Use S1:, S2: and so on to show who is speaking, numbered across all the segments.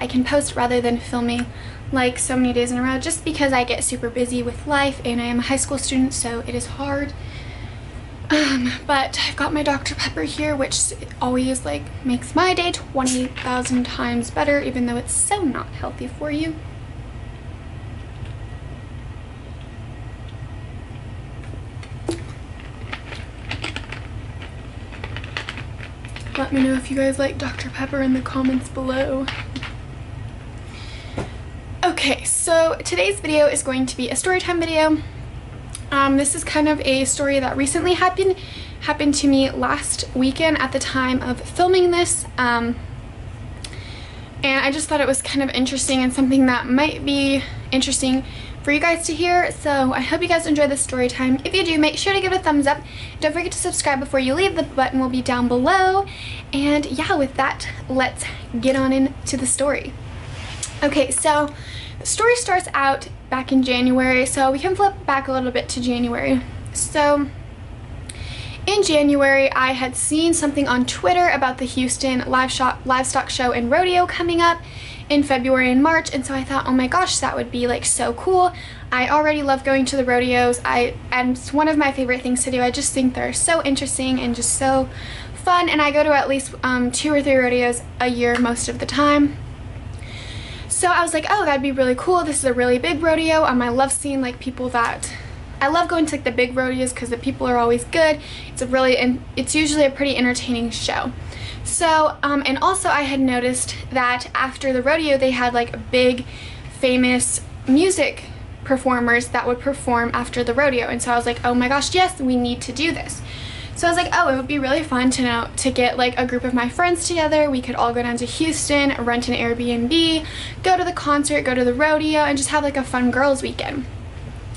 S1: I can post rather than filming like so many days in a row, just because I get super busy with life and I am a high school student, so it is hard. But I've got my Dr. Pepper here, which always like makes my day 20,000 times better, even though it's so not healthy for you. Let me know if you guys like Dr. Pepper in the comments below. Okay, so today's video is going to be a story time video. This is kind of a story that recently happened to me last weekend at the time of filming this. And I just thought it was kind of interesting and something that might be interesting for you guys to hear. So I hope you guys enjoy this story time. If you do, make sure to give it a thumbs up. Don't forget to subscribe before you leave. The button will be down below. And yeah, with that, let's get on into the story. Okay, so the story starts out back in January, so we can flip back a little bit to January. So in January, I had seen something on Twitter about the Houston livestock show and rodeo coming up in February and March, and so I thought, oh my gosh, that would be like so cool. I already love going to the rodeos, and it's one of my favorite things to do. I just think they're so interesting and just so fun, and I go to at least 2 or 3 rodeos a year most of the time. So I was like, oh, that'd be really cool. This is a really big rodeo. I love seeing like people that, I love going to like the big rodeos because the people are always good. It's usually a pretty entertaining show. So, and also I had noticed that after the rodeo, they had like big famous music performers that would perform after the rodeo. And so I was like, oh my gosh, yes, we need to do this. So I was like, oh, it would be really fun to get like a group of my friends together. We could all go down to Houston, rent an Airbnb, go to the concert, go to the rodeo, and just have like a fun girls weekend.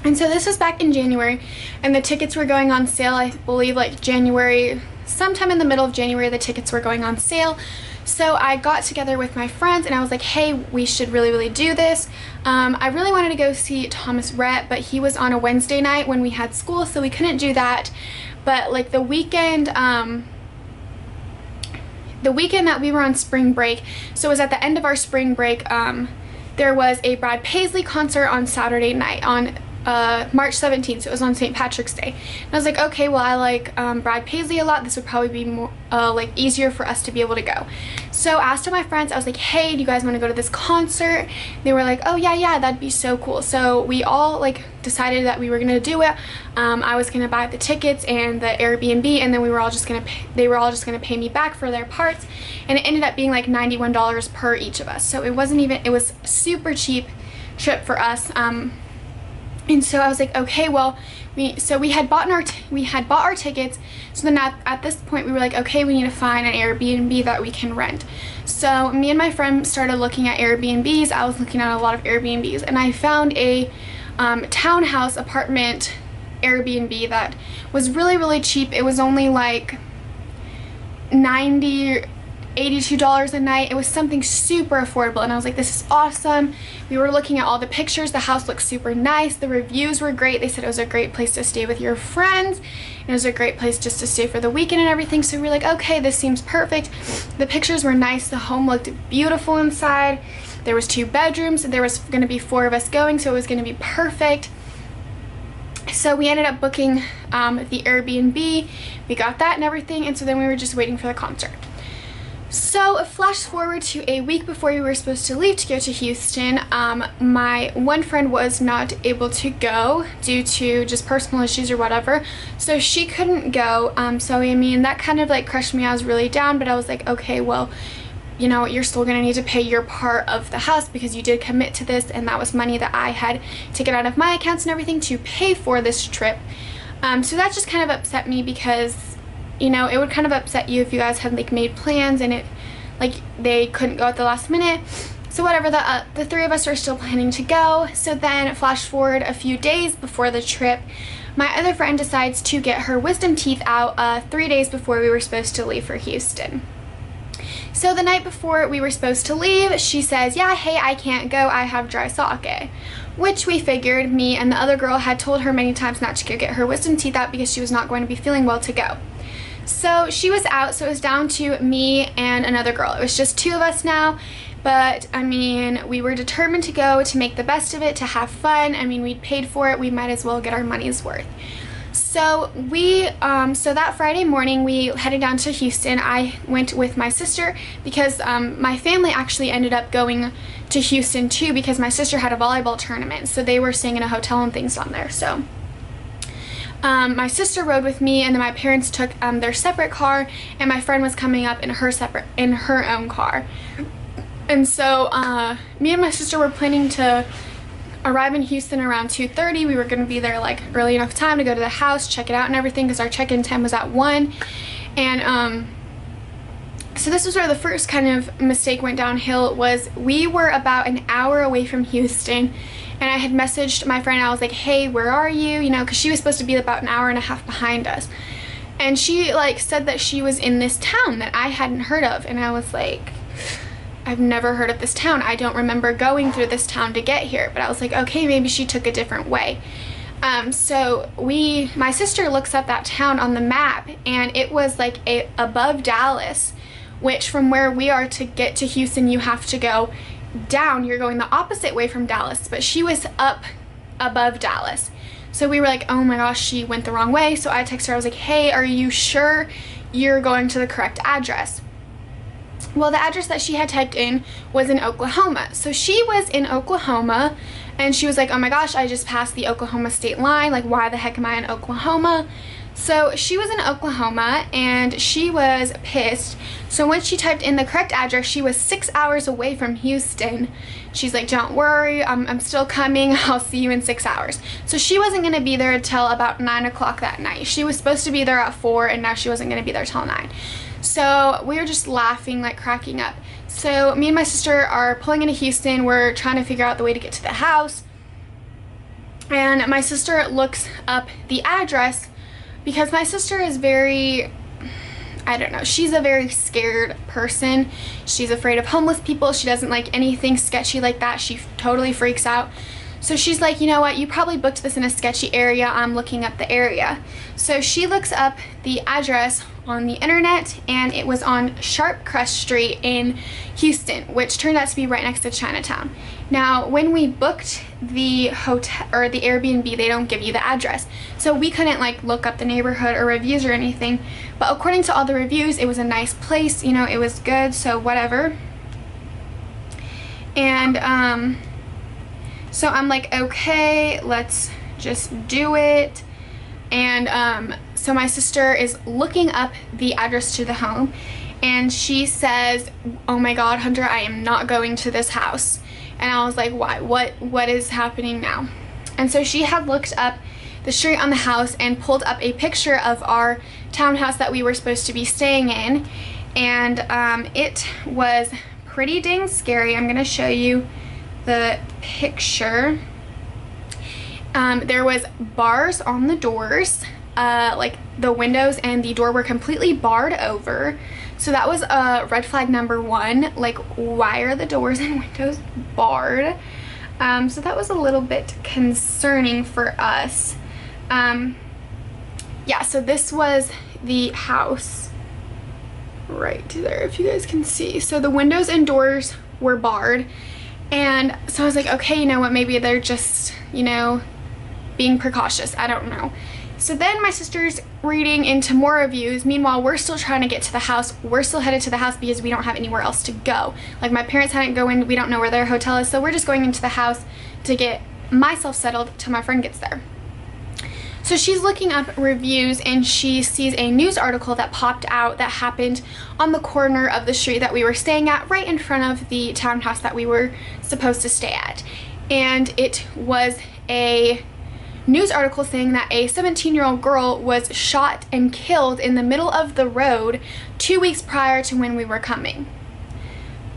S1: And so this was back in January, and the tickets were going on sale, I believe like January, sometime in the middle of January, the tickets were going on sale. So I got together with my friends and I was like, hey, we should really do this. I really wanted to go see Thomas Rhett, but he was on a Wednesday night when we had school, so we couldn't do that. But like the weekend that we were on spring break, so it was at the end of our spring break, there was a Brad Paisley concert on Saturday night on March 17th, so it was on St. Patrick's Day. And I was like, okay, well, I like Brad Paisley a lot. This would probably be more like easier for us to be able to go. So I asked all my friends, I was like, hey, do you guys want to go to this concert? They were like, oh yeah, that'd be so cool. So we all like decided that we were gonna do it. I was gonna buy the tickets and the Airbnb, and then they were all just gonna pay me back for their parts, and it ended up being like $91 per each of us. So it was super cheap trip for us. And so I was like, okay, well, we had bought our tickets. So then at this point we were like, okay, we need to find an Airbnb that we can rent. So me and my friend started looking at Airbnbs. I was looking at a lot of Airbnbs, and I found a townhouse apartment Airbnb that was really cheap. It was only like $82 a night. It was something super affordable, and I was like, this is awesome. We were looking at all the pictures. The house looked super nice. The reviews were great. They said it was a great place to stay with your friends, and it was a great place just to stay for the weekend and everything. So we were like, okay, this seems perfect. The pictures were nice. The home looked beautiful inside. There was 2 bedrooms. There was going to be 4 of us going, so it was going to be perfect. So we ended up booking the Airbnb. We got that and everything, and so then we were just waiting for the concert. So flash forward to a week before we were supposed to leave to go to Houston. My one friend was not able to go due to just personal issues or whatever, so she couldn't go. So I mean, that kind of like crushed me. I was really down, but I was like, okay, well, you know, you're still gonna need to pay your part of the house because you did commit to this, and that was money that I had taken out of my accounts and everything to pay for this trip. So that just kind of upset me because, you know, it would kind of upset you if you guys had like made plans and they couldn't go at the last minute. So whatever, the 3 of us are still planning to go. So then flash forward a few days before the trip, my other friend decides to get her wisdom teeth out 3 days before we were supposed to leave for Houston. So the night before we were supposed to leave, she says, yeah, hey, I can't go, I have dry sake. Which we figured, me and the other girl had told her many times not to go get her wisdom teeth out because she was not going to be feeling well to go. So she was out, so it was down to me and another girl. It was just 2 of us now. But I mean, we were determined to go, to make the best of it, to have fun. I mean, we'd paid for it, we might as well get our money's worth. So so that Friday morning we headed down to Houston. I went with my sister because my family actually ended up going to Houston too, because my sister had a volleyball tournament, so they were staying in a hotel and things down there. So my sister rode with me, and then my parents took their separate car, and my friend was coming up in her own car. And so me and my sister were planning to arrive in Houston around 2:30. We were going to be there like early enough time to go to the house, check it out and everything, because our check-in time was at 1. And so this was where the first kind of mistake went downhill. Was we were about an hour away from Houston, and I had messaged my friend. I was like, hey, where are you? You know, because she was supposed to be about an hour and a half behind us. And she like said that she was in this town that I hadn't heard of. And I was like, I've never heard of this town. I don't remember going through this town to get here. But I was like, okay, maybe she took a different way. So my sister looks up that town on the map, and it was like above Dallas, which from where we are to get to Houston, you have to go down. You're going the opposite way from Dallas, but she was up above Dallas. So we were like, oh my gosh, she went the wrong way. So I texted her, I was like, hey, are you sure you're going to the correct address? Well, the address that she had typed in was in Oklahoma. So she was in Oklahoma, and she was like, oh my gosh, I just passed the Oklahoma state line. Like, why the heck am I in Oklahoma? So she was in Oklahoma, and she was pissed. So when she typed in the correct address, she was 6 hours away from Houston. She's like, don't worry, I'm still coming. I'll see you in 6 hours. So she wasn't going to be there until about 9 o'clock that night. She was supposed to be there at 4, and now she wasn't going to be there till 9. So we were just laughing, like cracking up. So me and my sister are pulling into Houston. We're trying to figure out the way to get to the house. And my sister looks up the address, because my sister is very, I don't know, she's a very scared person. She's afraid of homeless people. She doesn't like anything sketchy like that. She totally freaks out. So she's like, you know what, you probably booked this in a sketchy area. I'm looking up the area. So she looks up the address on the internet, and it was on Sharp Crest Street in Houston, which turned out to be right next to Chinatown. Now, when we booked the hotel or the Airbnb, they don't give you the address. So we couldn't like look up the neighborhood or reviews or anything. But according to all the reviews, it was a nice place, you know, it was good, so whatever. And so I'm like, okay, let's just do it. And so my sister is looking up the address to the home, and she says, oh my god, Hunter, I am not going to this house. And I was like, why? What is happening now? And so she had looked up the street on the house and pulled up a picture of our townhouse that we were supposed to be staying in. And it was pretty dang scary. I'm gonna show you the picture. There was bars on the doors, like the windows and the door were completely barred over. So that was red flag number 1. Like, why are the doors and windows barred? So that was a little bit concerning for us. Yeah, so this was the house right there, if you guys can see. So the windows and doors were barred. And so I was like, okay, you know what, maybe they're just, you know, being precautious. I don't know. So then my sister's reading into more reviews. Meanwhile, we're still trying to get to the house. We're still headed to the house because we don't have anywhere else to go. Like, my parents hadn't go in. We don't know where their hotel is. So we're just going into the house to get myself settled till my friend gets there. So she's looking up reviews, and she sees a news article that popped out that happened on the corner of the street that we were staying at, right in front of the townhouse that we were supposed to stay at. And it was a news article saying that a 17-year-old girl was shot and killed in the middle of the road 2 weeks prior to when we were coming.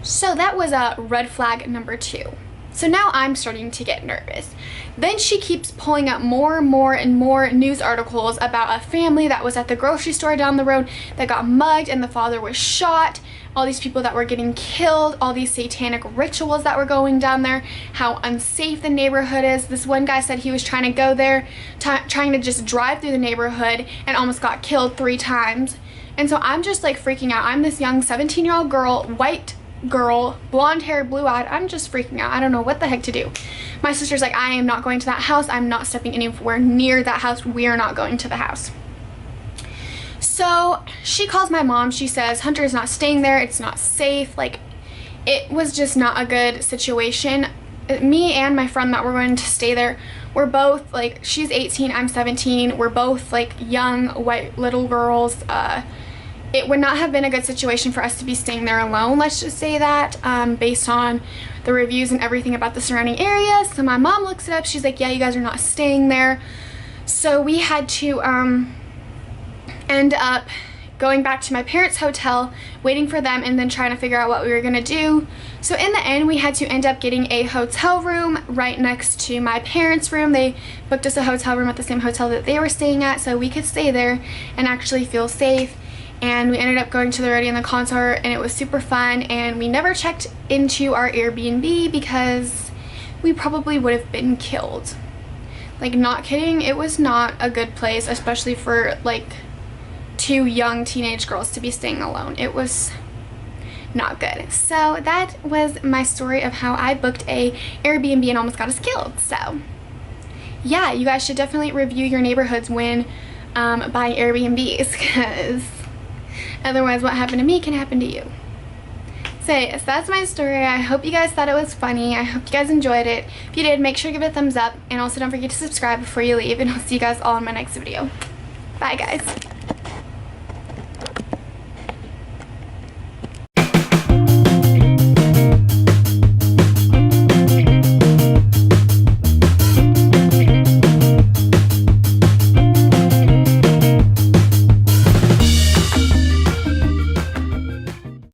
S1: So that was a red flag number 2. So now I'm starting to get nervous. Then she keeps pulling up more and more news articles about a family that was at the grocery store down the road that got mugged and the father was shot, all these people that were getting killed, all these satanic rituals that were going down there, how unsafe the neighborhood is. This one guy said he was trying to go there, trying to just drive through the neighborhood, and almost got killed 3 times. And so I'm just like freaking out. I'm this young 17-year-old girl, white girl, blonde hair, blue eyed. I'm just freaking out. I don't know what the heck to do. My sister's like, I am not going to that house. I'm not stepping anywhere near that house. We are not going to the house. So she calls my mom. She says Hunter is not staying there. It's not safe. Like, it was just not a good situation. Me and my friend that were going to stay there, we're both like, she's 18, I'm 17. We're both like young white little girls. It would not have been a good situation for us to be staying there alone, let's just say that, based on the reviews and everything about the surrounding area. So my mom looks it up. She's like, yeah, you guys are not staying there. So we had to end up going back to my parents' hotel, waiting for them, and then trying to figure out what we were gonna do. So in the end, we had to end up getting a hotel room right next to my parents' room. They booked us a hotel room at the same hotel that they were staying at, so we could stay there and actually feel safe. And we ended up going to the Ready and the concert, and it was super fun. And we never checked into our Airbnb because we probably would have been killed. Like, not kidding, it was not a good place, especially for like 2 young teenage girls to be staying alone. It was not good. So that was my story of how I booked a Airbnb and almost got us killed. So yeah, you guys should definitely review your neighborhoods when buying Airbnbs, because otherwise what happened to me can happen to you. So yes, that's my story. I hope you guys thought it was funny. I hope you guys enjoyed it. If you did, make sure to give it a thumbs up, and also don't forget to subscribe before you leave, and I'll see you guys all in my next video. Bye guys.